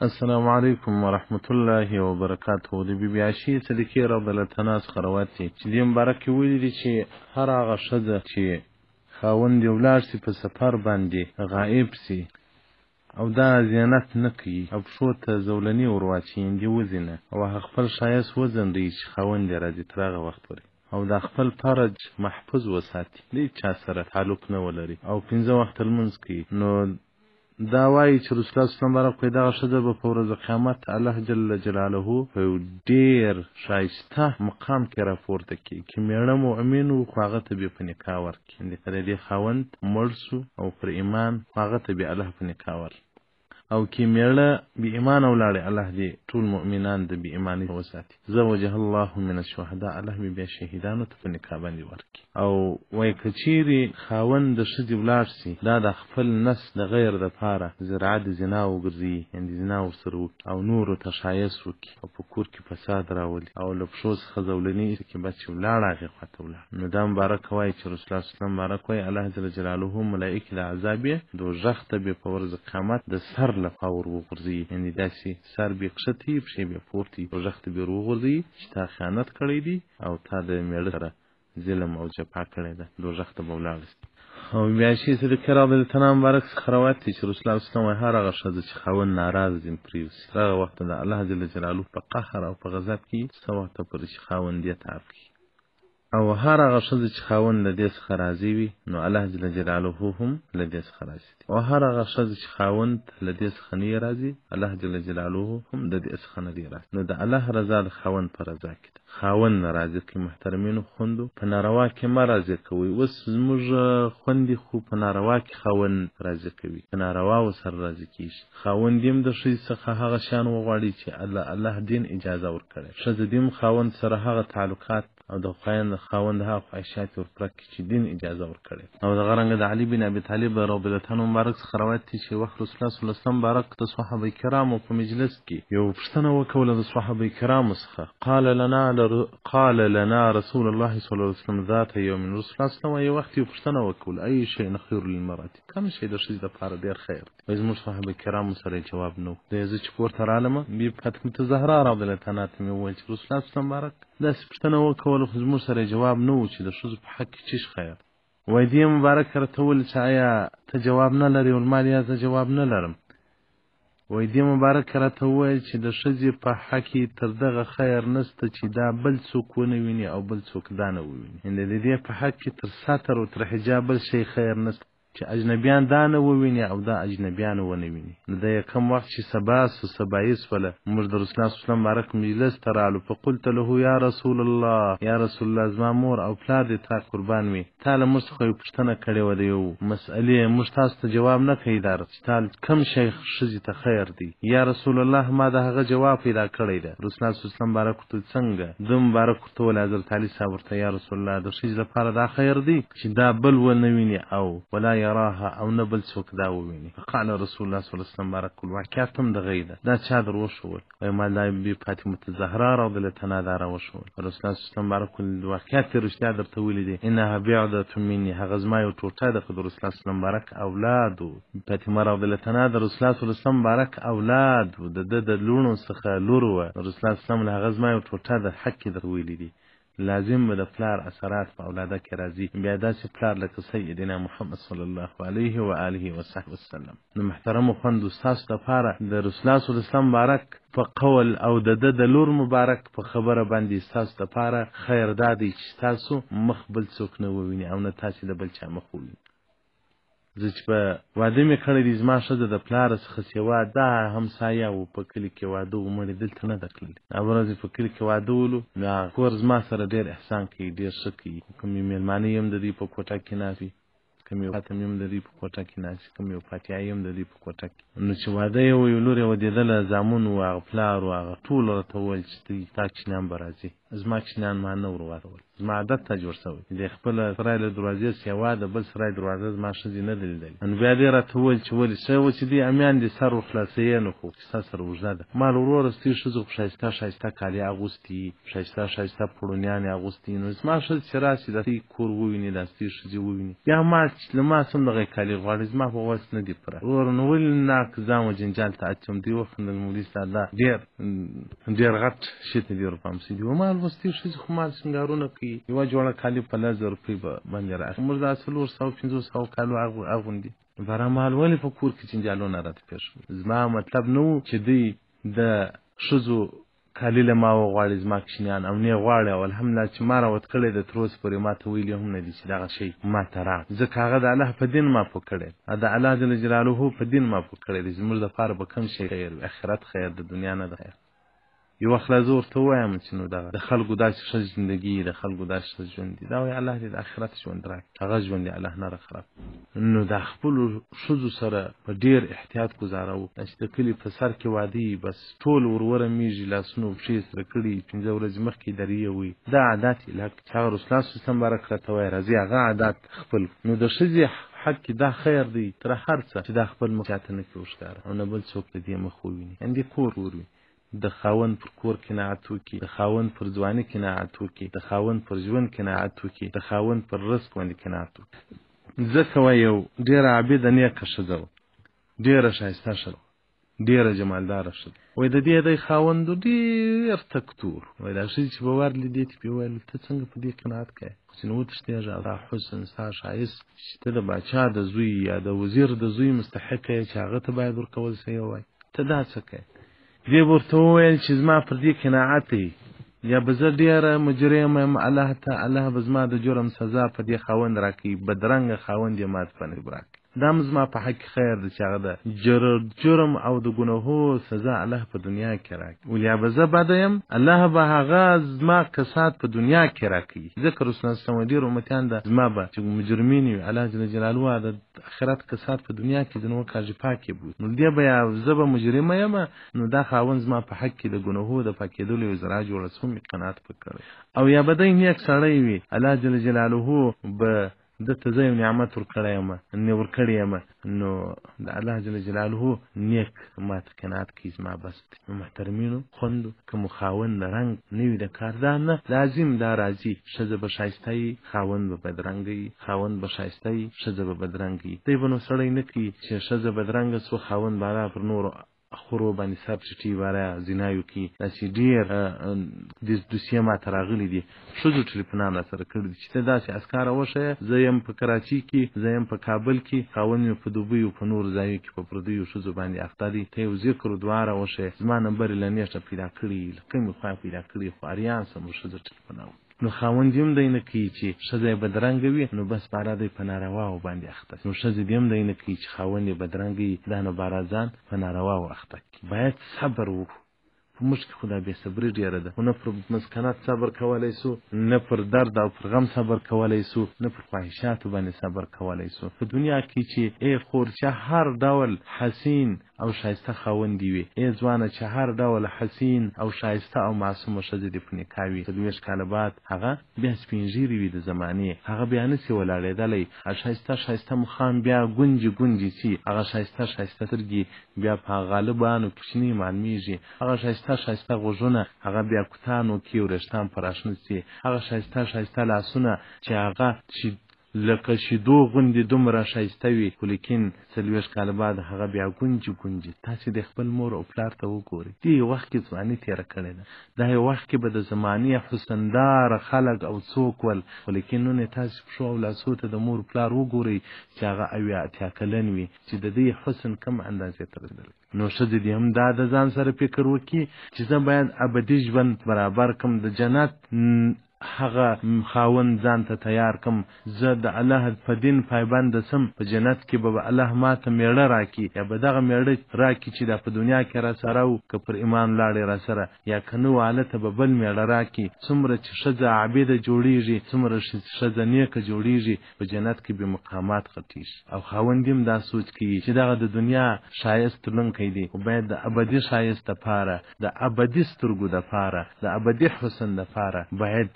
السلام علیکم ورحمت الله وبرکاته. د بیبي عایشې صدیقې رضی الله عنها څخه روایت دی چې دې مبارک کې ویلي دي چې هر هغه ښځه چې خاوند یې ولاړ سي په سفر باندې غایب سي او دا زیانت نه کوي او پښو ته زولنې ور واچوي وځینه او هغه خپل ښایست وځنډوي چې خاوند یې راځي تر هغه وخت پورې او دا خپل فرج محفوظ وساتي، د چا سره تعلق نه ولري او 15 وخت لمونځ کوي. نو دا وایي چې رسول الله صلی الله علیه وسلم دغه ښځه به په ورځ قیامت الله جل جلاله په ډېر ښایسته مقام کې راپورته کړي چې مېړه مؤمن و خو هغه ته به په نکاح ورکړي، د دې خاوند مړ سو او پر ایمان هغه ته به الله په نکاح ورکړي، او کې مېړه بې ایمان ولاړې الله دې ټول مؤمنان د بې ایمانۍ وساتي. زوجها الله من الشهداء، الله به بیا شهیدانو ته په نکاح باندې ورکړي. او وایي که چیرې خاوند د ښځې ولاړ سي دا د خپل نس د غیر دپاره ذریعه د زنا وګرځي، یعنې زنا ورسره وکړي او نورو ته ښایست وکړي او په کور کې فساد راولي او له پښو څخه زولنې ایستي بس چې ولاړ هغې خواته ولاړ. نو دا مبارک وایي چې رسول الله صلی الله علیه وسلم مبارک وایي الله جل جلاله ملایکې د عذاب یې دوزخ ته به په ورځ قیامت د سر لخوا ور وغورځوي، یعنې داسې سر به کښته وي پښې به پورته وي، دوزخ ته به ور وغورځوي چې تا خیانت کړی دی او تا د مېړه سره ظلم او جفا کړی ده، دوزخ ته به ولاړ سي. او بیا عایشې صدیقې رضی الله عنها مبارک څخه روایت دی چې رسول الله صلی الله علیه وسلم وایي هر هغه ښځه چې خاوند ناراض ځي پرېوځي هغه وخت د الله جل جلاله په قهر او په غضب کې څه وخته پورې چې خاوند یې تعاف کړي، او هر هغه ښځه چې خاوند له دې څخه راضي وي نو الله جل جلاله هم له دې څخه راضي دی، او هر هغه ښځه چې خاوند له دې څخه نه راضي الله جل جلاله هم د دې څخه نه راضي. نو د الله رضا د خاوند په رضا کې ده. خاوند ناراضي کوي محترمینو خوندو په ناروا کې مه راضي کوئ. اوس زموږ خوندې خو په ناروا کې خاوند راضي کوي، په ناروا ورسره راضي کېږي. خاوند دې هم د ښځې څخه هغه شیان وغواړي چې الله دین اجازه ورکړی، ښځه دې هم خاوند سره هغه تعلقات او د خاوند هغه خواهشات ورپوره کړي چې دین اجازه ورکړی. او دغه رنګه د علي بن ابي طالب رضی الله عنه مبارک څخه روایت دی چې وخت رسول الله صلی الله علیه وسلم مبارک د صحابه کرامو په مجلس کې یو پوښتنه وکوله د صحابه کرامو څخه. قال لنا رسول الله صلی الله علیه وسلم ذات یوم، رسول الله صلی الله علیه وسلم یو وخت یو پوښتنه وکوله ای شیء خیر للمرأة، کوم شی د ښځې لپاره ډېر خیر دی؟ زموږ صحابه کرامو سره جواب نه و. زه چې کورته رالمه بي فاطمه زهرا رضی الله عنها ته مې وویل چې رسول الله صلی الله علیه وسلم مبارک داسې پوښتنه وکوله خو زموږ سره جواب نه و چې د ښځو په حق کې څه خیر. وایي دې مبارک راته وویل چې آیا ته جواب نه لرې؟ ویل یا زه جواب نه لرم. وایي دې مبارک راته وویل چې د ښځې په حق کې تر دغه خیر نسته چې دا بل څوک ونه ویني او بل څوک دا نه وویني، یعنې د دې په حق کې تر ساتر او تر حجاب بل شی خیر نسته چې اجنبیان دا نه وویني او دا اجنبیان ونه ویني. نو د کوم وخت چې سبایي سوله موږ د رسول الله صلی الله علیه وسلم مبارک مجلس ته رالو، فقلت له یا رسول الله، یا رسول الله زما مور او پلار دې تا قربان وي، تا له موږ څخه یو پوښتنه کړې وه د یو مسئلې، موږ تاسو ته جواب نه کوي دا چې تا کوم شی ښځې ته خیر دی؟ یا رسول الله ما د هغه جواب پیدا کړی ده. رسول الله صلی الله علیه وسلم مبارک ورته څنګه؟ ده مبارک ورته وویل حضرت علي صاحب ورته یا رسول الله د ښځې لپاره دا خیر دی چې دا بل ونه ویني او ولا یراها او نه بل څوک دا وویني. فقال رسول الله صلی الله علیه وسلم مبارک الواقعات هم دغه ده. دا چا در وښول؟ وایي ما دا بي فاطمه زهرا رضی الله عنها دا راوښول. رسول الله صلی الله علیه وسلم مبارک الواقعات یې رښتیا درته ویلي دي. انها بعدة مني، هغه زما یو ټوټه ده د رسول الله صلی الله علیه وسلم مبارک اولاد و. فاطمه رضی الله عنها د رسول الله صلی الله علیه وسلم مبارک اولاد و، د لوڼو څخه لور وه. رسول الله صلی الله علیه وسلم هغه زما یو ټوټه ده، حق یې در ویلي دي. لازم به د پلار اثرات په اولاده کې راځي، بیا داسې پلار لکه سیدنا محمد صلی الله علیه و آله وصحبه وسلم. نو محترمو خویندو ستاسو دپاره د رسول الله صلی الله علیه وسلم مبارک په قول او د لور مبارک په خبره باندې ستاسو دپاره خیر دا دی چې تاسو مخ بل څوک نه وویني او نه تاسې د بل چا مخ وویني. زه چې په واده مې کړی دی زما ښځه د پلاره څخه سوا دا همسایه و په کلي کې واده و مړې دلته نه ده تللې. هغه ورځ په کلي کې واده ولو، نو هغه کور زما سره ډېر احسان کوي، ډېر ښه کوي. کوم مېلمانه یې هم د دوی په کوټه کې ناست وي، کوم یو خاتم یې هم د دوی په کوټه کې ناست وي، کوم یو فاتحه یې هم د دوی په کوټه کې. نو چې واده یې و یو لور یې ودېدله، زامن و هغه پلار و هغه ټول راته وویل چې تا چینیان به راځي. زما کشنیان ما نه ور واړول زما عادت ته جوړ شوی د خپله سرای له دروازې سیوا د بل سرای دروازه زما ښځې نه دي لیدلې نو بیا دې راته وویل چې ولې څه و چې دې امیان دې سر ورخلاصوې نو خو کیسه سره اوږده ده ما له وروره ستې ښځو خو ښایسته ښایسته کالي اغوستي ښایسته ښایسته پوړونیانې اغوستي نو زما ښځې چې راشي د ستې کور وویني دا ستې ښځې وویني بیا ما له ما څه هم دغه کالي غواړي زما په وس نه دي پوره وروره نو ولې ناک ځان و جنجال ته اچوم دوی وخندل مولي صاحب دا ډېر غټ شي ته دې ورپام شي دي وما لوستې ښځې خو ما سینګارونه کوي یوه جوړه کالي په 1000 روپۍ باندې راخي موږ دا 400-500 کالو اغوندي بهرحال ولې په کور کې جنجالونه راته پېښ شول زما مطلب نه و چې دوی د ښځو کالي له ما وغواړي زما کشنیان او نه غواړي او الحمدلله چې ما راوت کړی د تر اوسه پورې ما ته ویلي هم نه دي چې دغه شی ما ته راغی ځکه هغه د الله په دین ما پوه کړی د الله جل جلاله په دین ما پوه کړی دی زموږ دپاره به کوم شی خیر وي آخرت خیر د دنیا نه د خیر یو وخت لا زه ورته ووایم چې نو دغه د خلکو داسې ښه زندګي د خلکو داسې ښه ژوند دي دا وایي الله دې د آخرت ژوند راکړي هغه ژوند دې الله نه راخراب نو د خپلو ښځو سره په ډېر احتیاط ګزاره وکړه چې د کلي په سر کې واده وي بس ټول ورمیږي لاسونه او پښې سره کړي 5 ورځې مخکې درې وي دا عادات یې لکه چې هغه رسول الله صلی الله علیه وسلم بارک راته وایي راځي هغه عادات خپل نو د ښځې حق کې دا خیر دی تر هر څه چې دا خپل مخ چاته نه کړي وښکاره او نه بل څوک د دې مخ وویني یعنې کور وروي د خاوند پر کور قناعت وکړي د خاوند پر ځواني قناعت وکړي د خاوند پر ژوند قناعت وکړي د خاوند پر رزق باندې قناعت وکړي ځکه وایي یو ډېره عابده نیکه ښځه وه ډېره ښایسته ښځه ډېره جمالداره ښځه وایي د دې دی خاوند ډېر تکتور وایي دا ښځې چې به ورلې دې ته پې ویل ته څنګه په دې قناعت کوې خو چې نو وتښتېږه دا حسن ستا ښایست چې ته د باچا د زوی یا د وزیر د زوی مستحقه یې چې هغه ته باید ورکول شوی وای ته دا څه کوې دې ورته وویل چې زما پر دې قناعت دی یا به زه ډېره مجرم یم الله به زما د جرم سزا په دې خاوند راکوي بدرنګه خاوند یې ما ته په نصیب راکوي دا هم زما په حق خیر دی چې هغه د جرم او د ګناهو سزا الله په دنیا کې راکوي ولیا به زه بده یم الله به هغه زما کسات په دنیا کې راکوي ځکه رسول الله صلی الله علیه وسلم ډېر امتیان ده زما به چې مجرمین وي الله جل جلاله د آخرت کسات په دنیا کې ځنو کاږي پاکې بوت نو دې به زه به مجرمه یم نو دا خاوند زما په حق کې د ګناهو د پاکېدلو یو ذرا جوړه څوم قناعت وکړي او یا به دی نیک سړی وي الله جل جلاله به دته زه یو نعمت ورکړی یم ورکړی یم نو د الله جل جلاله نیک ما ته قناعت کوي زما بس نو محترمینو خوندو که مو خاوند د رنګ نه وي د کاردار نه لازم دا راځي ښځه به ښایسته وي خاوند به بدرنګه وي خاوند به ښایسته وي ښځه به بدرنګه وي دی به نو سړی نه کوي چې ښځه بدرنګه سو خاوند بالا پر نورو خورو باندې سر چټي واره زینایو کې داسې ډېر دوسیه ما ته راغلي دي ښځو ټلیفونان را سره کړي دي چې ته داسې اسکاره وښیه زه یم په کراچي کې زه یم په کابل کې خاوند مې په دوبۍ او په نورو ځایو کې په پردیو ښځو باندې اخته دي ته یو ذکر دعا را وښیه زما نمبر یې له نیټه پیدا کړي له کومې خوا پیدا کړي خو اریان سم ښځو ټلیفونونه نو خاوند هم دی نه کوي چې ښځه یې بدرنګه وي نو بس باره دی په نارواو باندې اخته نو ښځه دې هم دی نه کوي چې خاوند یې بدرنګه وي دا نو باره ځان په نارواو اخته کړي باید صبر وکړو په موږ کې خو دا بې صبري ډېره ده خو نه پر مسکنات صبر کولی سو نه پر درد او پر غم صبر کولی سو نه پر خواهشاتو باندې صبر کولی سو په دنیا کې چې ای خور چې هر ډول حسین او شایسته خاوند وي ای ځوانه چې هر ډول حسین او شایسته او معصومه ښځه دې په نکاح وي 30 کاله بعد هغه بیا سپین ږیرې وي د زمانې هغه بیا نسي ولاړېدلی ښایسته مخان بیا ګونجي سي هغه ښایسته سترګې بیا په غالبانو کوچنۍ معلومیږي هغه ښایسته غوږونه هغه بیا کوتانو کې وریښتان پراشنه سي هغه ښایسته لاسونه چې هغه لکه شیدو غوندې دومره ښایسته وي خو لیکن 40 کاله بعد هغه بیا ګونجي تاسې د خپل مور او پلار ته وګورئ دې وخت کې ځواني تېره کړې ده دا یو وخت کې به د زمانې حسنداره خلک او څوک ول خو لیکن نن یې تاسې پښو او لاسو ته د مور پلار وګورئ چې هغه 80 کلن وي چې د دې حسن کم اندازې ته رسېدلی نو ښځې دې هم دا د ځان سره فکر وکړي چې زه باید ابدي ژوند برابر کړم د جنت هغه خاوند ځان ته تیار کم، زه د الله په دین پایبند سم، په جنت کې به الله ماته میړه راکړي، یا به دغه میړه راکړي چې دا په دنیا کې را سره و که پر ایمان لاړې را سره، یا که نه و هلته به بل میړه راکړي. څومره چې ښځه عابده جوړېږي، څومره ښځه نیکه جوړېږي، په جنت کې به مقامات غټېږي. او خاوند هم دا سوچ کوي چې دغه د دنیا ښایست تلونکی دی، خو باید د ابدي ښایست دپاره، د ابدي سترګو دپاره، د ابدي حسن دپاره باید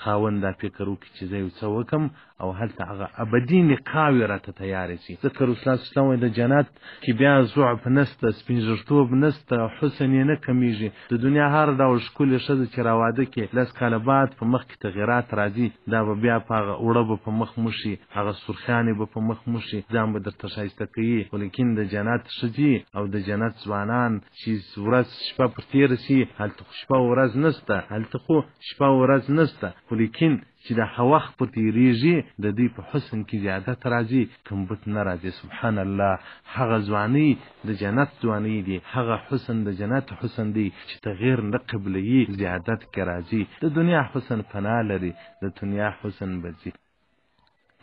خاوند دا فکر وکړي چې زه یو څه وکم او هلته هغه ابدي نقاوې راته تیارې شي. ځکه رسول الله صلی الله علیه وسلم وایي د جنت کې بیا ضعف نسته، سپین ږیرتوب نسته، حسن یې نه کمیږي. د دنیا هر ډول ښکلې ښځه چې را واده کې 10 کاله بعد په مخ کې تغیرات راځي، دا به بیا په هغه اوړه به په مخ موشي، هغه سرخیانې به په مخ موشي، ځان به درته ښایسته کوي. خو لیکن د جنت ښځې او د جنت ځوانان چې ورځ شپه پر تېره شي، هلته خو شپه ورځ نسته، هلته خو شپه ورځ نسته، خو لیکن چې د وخت په تېرېږي د دوی په حسن کې زیادت راځي، کمبود نه راځي. سبحان الله، هغه ځواني د جنت ځواني دی، هغه حسن د جنت حسن دی چې تغییر نه قبلوي، زیادت کې راځي. د دنیا حسن فنا لري، د دنیا حسن به ځي.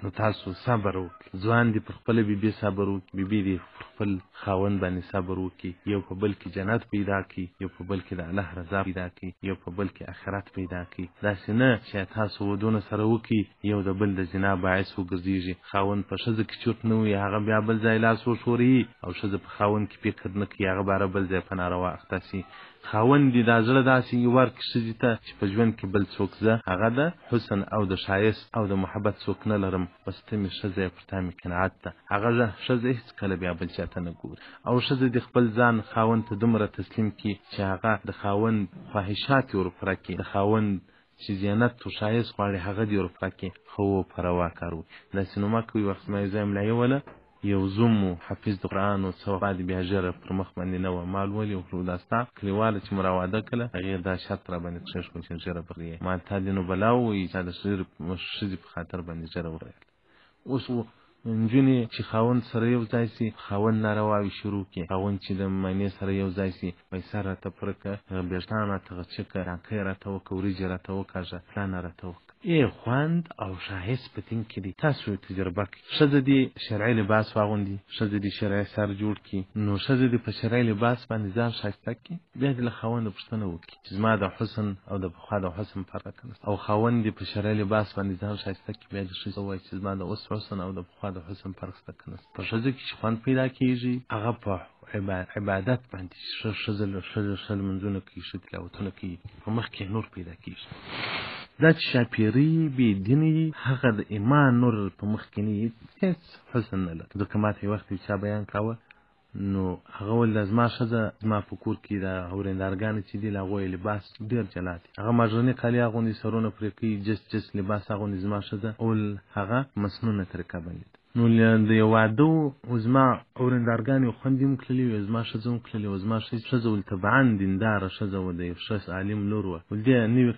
نو تاسو صبر وکړئ، ځوان دي پر خپله بیبي صبر وکړي، بیبي دي پر خپل خاوند باندې صبر وکړي، یو په بل کې جنت پیدا کړي، یو په بل کې د الله رضا پیدا کړي، یو په بل کې آخرت پیدا کړي. داسې نه چې تاسو ودونه سره وکړي، یو د بل د زنا باعث وګرځېږي. خاوند په ښځه کې چوت نه وي، هغه بیا بل ځای لاس وښوري، او ښځه په خاوند کې فکر نه کوي، هغه باره بل ځای په ناروا اخته شي. خاوند دې دا زړه داسې ورکړي ښځې ته چې په ژوند کې بل څوک زه هغه د حسن او د ښایست او د محبت څوک نه لرم، بس ته مې ښځه یې، پر تا مې قناعت ده. هغه ښځه هېڅکله بیا بل چا ته نه ګوري. او ښځه دې خپل ځان خاوند ته دومره تسلیم کړي چې هغه د خاوند خواهشات یې ورپوره کړي، د خاوند چې زینت او ښایست غواړي هغه دې ورپوره کړي، خو پروا کار وکړي. داسې نو مه کوئ. وخت ما یو ځای ملایي وله، یو زوم و حفظ د قرآن و څه وخت بیا ژره پر مخ باندې نه وه، ما لولي وکړو دا ستا کلیواله چې مو را واده کړه، هغې دا شرط را باندې کښېښود چې ژره بغلې ما تا دې نو بلا ووایي چا د ښځې په خاطر باندې ژره وویل. اوس نجونې چې خاوند سره یو ځای شي، خاوند نارواوې شروع کړي، خاوند چې د مینې سره یو ځای شي، پیسه راته پوره کړه، بېټان راته غچکه، ډانکۍ راته وکړه، وریجې راته وکاږه، پلانه راته وکړه. خوند او ښایست په دین کې دی. تاسو یې تجربه کړئ. ښځه دې شرعي لباس واغوندي، ښځه دې شرعي سر جوړ کړي، نو ښځه دې په شرعي لباس باندې ځان ښایسته کړي، بیا دې له خاونده پوښتنه وکړي چې زما د حسن او د پخوا د حسن فرق که نشته. او خاوند دې په شرعي لباس باندې ځان ښایسته کړي، بیا دې ښځې ووایي چې زما د اوس حسن او د پخوا د حسن فرق شته که نشته. په ښځه کې چې خوند پیدا کېږي هغه په عبادت باندې، ښه لمونځونه کوي، ښه تلاوتونه کوي، په مخ کې نور پیدا کېږي. دا چې شاپیري بې دیني، هغه د ایمان نور په مخ کې نه وي، هېڅ حسن نه لري. ځکه ما ته یو وخت یو چا بیان کاوه، نو هغه ویل دا زما ښځه زما په کور کې دا اورېندارګانې چې دي له هغو یې لباس ډېر جلا دی، هغه ماژرني کالي اغوندي، سرونه پرې کوي، جس لباس اغوندي. زما ښځه اول هغه مسنونه طریقه باندې. نو د یو واده و، زما اورېندارګانې خوندې هم تللې وې، زما ښځه هم تللې وه. زما ښځه ول طبعا دینداره ښځه وه، د یو ښه عالم لور وه. ول دې نوي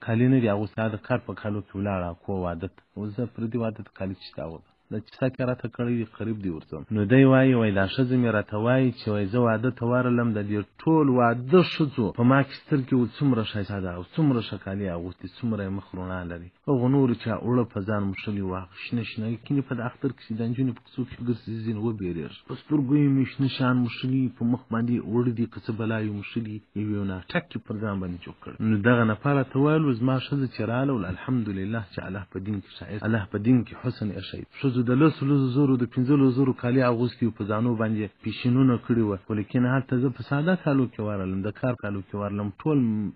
کالي نه دي اغوستي، د کار په کالو کې ولاړه کور واده ته. زه پردي واده ته کالي چېرته اغوندم، دا چې سا کې راته کړی وي قریب دي ورځم. نو دی وایي دا ښځه مې راته وایي چې وایي زه واده ته ورغلم، د دې ټول واده ښځو په ما کې سترګې و څومره ښایسته ده او څومره ښه کالي اغوستي، څومره یې مخ روڼا لري. هغو نورو چې اوړه په ځان مښلي وو، شنه شنه کینې په د اختر کې چې د نجونې په کوڅو کې ګرځي ځینې وبېرېږي، په سترګو یې مې شنه شیان مښلي، په مخ باندې اوړه دي که څه بلا یې مښلي، یو ناټک یې پر ځان باندې جوړ کړی. نو دغه نفر راته ویل زما ښځه چې راغله، الحمدلله چې الله په دین کې ښایست، الله په دین کې حسن ایښی. ښځو د 10,000 د 15,000 کالي اغوستي وو، په ځانو باندې پیشنونه کړي وه، خو لیکن هلته زه په ساده کالو کې ورغلم، د کار کالو کې ورغلم.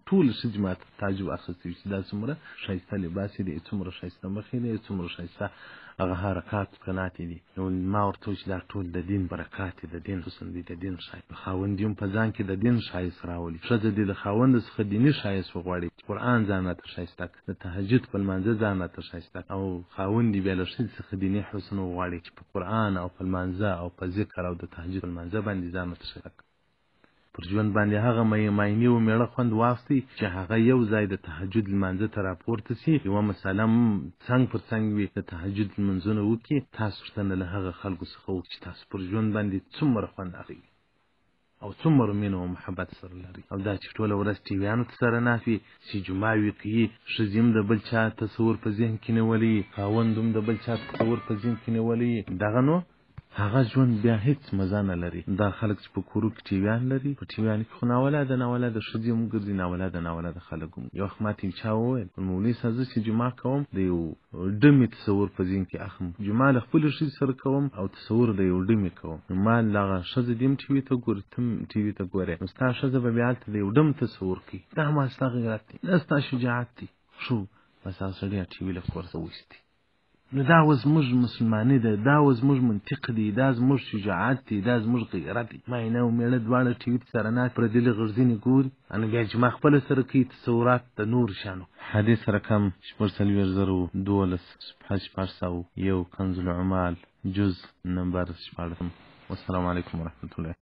ټول ښځې ما ته تعجب اخیستی وي چې دا څومره ښایسته لباس یې دی، څومره ښایسته مخ یې دی، څومره ښایسته هغه حرکات سکنات دي. نو ما ورته وویل چې دا ټول د دین برکات دی، د دین حسن دی، د دین ښایست. خاوند هم په ځان کې د دین ښایست راولي. ښځه دې د خاوند څخه دیني ښایست وغواړي، قرآن ځان راته ښایسته کړه، د تهجد په لمانځه ځان راته ښایسته کړه. او خاوند دې بیا له ښځې څخه دیني حسن وغواړي چې په قرآن او په لمانځه او په ذکر او د تهجد په لمانځه باندې ځان راته ښایسته کړه. پر ژوند باندې هغه ماینې و میړه خوند واخلي چې هغه یو ځای د تهجد لمانځه ته راپورته سي، یوه مسله څنګ پر څنګ وي، د تهجد لمونځونه وکړي. تاسو پوښتنه له هغه خلکو څخه وکړئ چې تاسو پر ژوند باندې څومره خوند اخلئ. او څومره مینه او محبت سره لري. او دا چې ټوله ورځ ټیویانو ته سره ناست وي، چې جمعه وي کوي، ښځې هم د بل چا تصور په ذهن کې نیولی، خاوند هم د بل چا تصور په ذهن کې نیولی، دغه نو هغه ژوند بیا هیڅ مزه نه لري. دا خلک چې په کورو کې ټیویان لري، په ټیویانو کې خو ناولاده ښځې هم ګرځي، ناولاده خلک هم. یو وخت ماته یو چا وویل، مولوي صاحب زه چې جمعه کوم د یو ډمې تصور په ذهن کې اخلم، جمعه له خپلې ښځې سره کوم او تصور د یو ډمې کوم. ما دغه ښځه دې هم ټیوي ته ګوري، ته هم ټیوي ته ګورې، نو ستا ښځه به بیا هلته د یو ډم تصور کوي. دا ما ستا غیرت دی، دا ستا شجاعت دی. شو بس هغه سړی ټیوي له کور څخه وایستې. نو دا و زموږ مسلماني ده، دا و زموږ منطق دی، دا زموږ شجاعت دی، دا زموږ غیرت دی. ماینه او میړه دواړه ټي وي سره ناست پردلې غرزینې ګوري، انو بیا چې ما خپله سره کوي تصورات د نور شانو. حدیث رقم 44012 صفحه 401 کنز العمال جز نمبر 14. والسلام علیکم ورحمة الله.